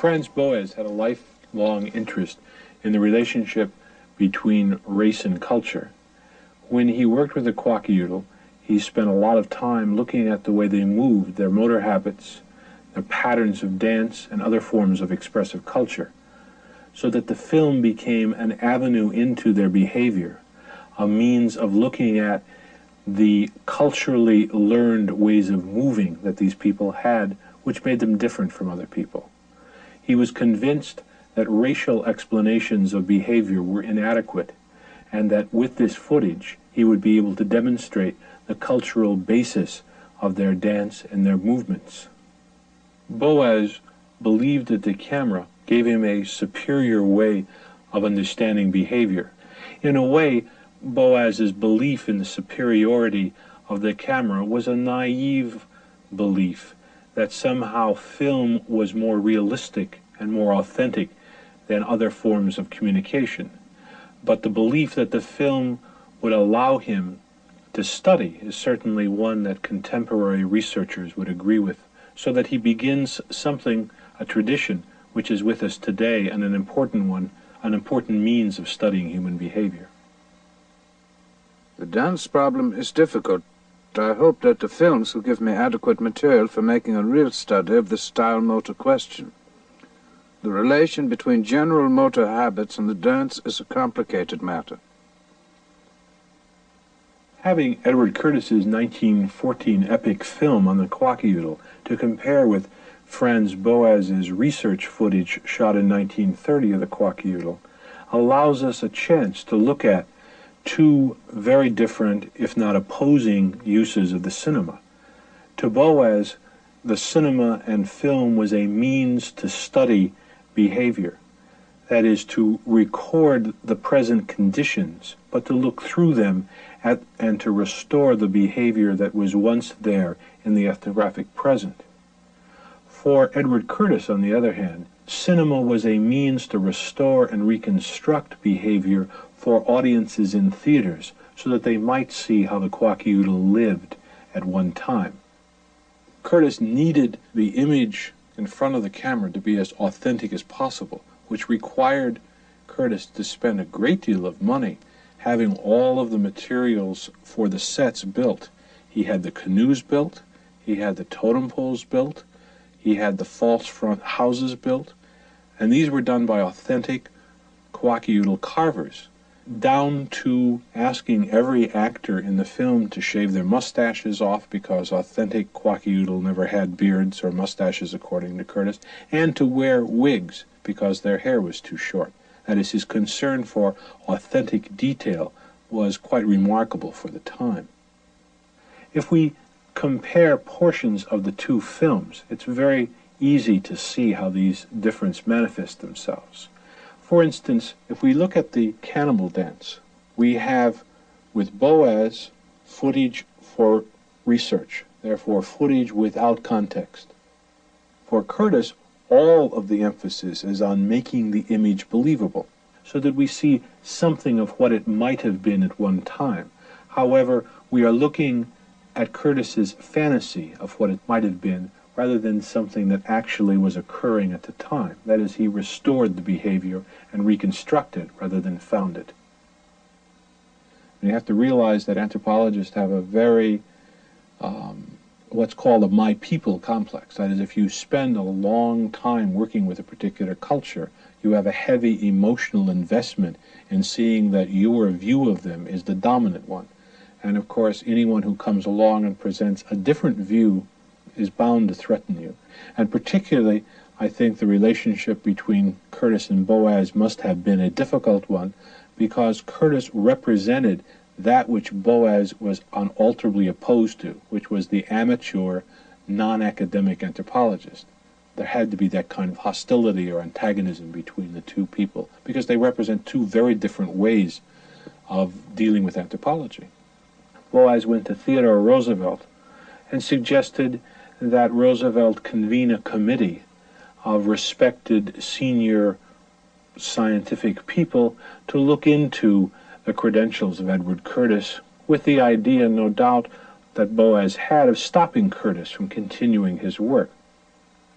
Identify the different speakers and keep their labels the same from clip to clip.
Speaker 1: Franz Boas had a lifelong interest in the relationship between race and culture. When he worked with the Kwakiutl, he spent a lot of time looking at the way they moved, their motor habits, their patterns of dance, and other forms of expressive culture, so that the film became an avenue into their behavior, a means of looking at the culturally learned ways of moving that these people had, which made them different from other people. He was convinced that racial explanations of behavior were inadequate, and that with this footage he would be able to demonstrate the cultural basis of their dance and their movements. Boas believed that the camera gave him a superior way of understanding behavior. In a way, Boas's belief in the superiority of the camera was a naive belief that somehow film was more realistic and more authentic than other forms of communication. But the belief that the film would allow him to study is certainly one that contemporary researchers would agree with, so that he begins something, a tradition, which is with us today, and an important one, an important means of studying human behavior.
Speaker 2: The dance problem is difficult. I hope that the films will give me adequate material for making a real study of the style-motor question. The relation between general motor habits and the dance is a complicated matter.
Speaker 1: Having Edward Curtis's 1914 epic film on the Kwakiutl to compare with Franz Boas's research footage shot in 1930 of the Kwakiutl allows us a chance to look at two very different, if not opposing, uses of the cinema. To Boas, the cinema and film was a means to study behavior, that is, to record the present conditions, but to look through them and to restore the behavior that was once there in the ethnographic present. For Edward Curtis, on the other hand, cinema was a means to restore and reconstruct behavior for audiences in theaters, so that they might see how the Kwakiutl lived at one time. Curtis needed the image in front of the camera to be as authentic as possible, which required Curtis to spend a great deal of money having all of the materials for the sets built. He had the canoes built, he had the totem poles built, he had the false front houses built, and these were done by authentic Kwakiutl carvers, down to asking every actor in the film to shave their mustaches off, because authentic Kwakiutl never had beards or mustaches, according to Curtis, and to wear wigs because their hair was too short. That is, his concern for authentic detail was quite remarkable for the time. If we compare portions of the two films, it's very easy to see how these differences manifest themselves. For instance, if we look at the cannibal dance, we have with Boas footage for research, therefore footage without context. For Curtis, all of the emphasis is on making the image believable, so that we see something of what it might have been at one time. However, we are looking at Curtis's fantasy of what it might have been, rather than something that actually was occurring at the time. That is, he restored the behavior and reconstructed rather than found it. And you have to realize that anthropologists have a very, what's called a my people complex. That is, if you spend a long time working with a particular culture, you have a heavy emotional investment in seeing that your view of them is the dominant one. And of course, anyone who comes along and presents a different view is bound to threaten you. And particularly, I think the relationship between Curtis and Boas must have been a difficult one, because Curtis represented that which Boas was unalterably opposed to, which was the amateur, non-academic anthropologist. There had to be that kind of hostility or antagonism between the two people, because they represent two very different ways of dealing with anthropology. Boas went to Theodore Roosevelt and suggested that Roosevelt convene a committee of respected senior scientific people to look into the credentials of Edward Curtis, with the idea, no doubt, that Boas had of stopping Curtis from continuing his work.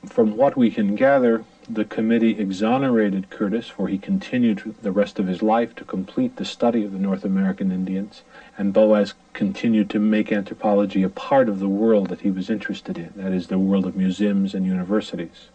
Speaker 1: From what we can gather, The committee exonerated Curtis, for he continued the rest of his life to complete the study of the North American Indians, and Boas continued to make anthropology a part of the world that he was interested in, that is, the world of museums and universities.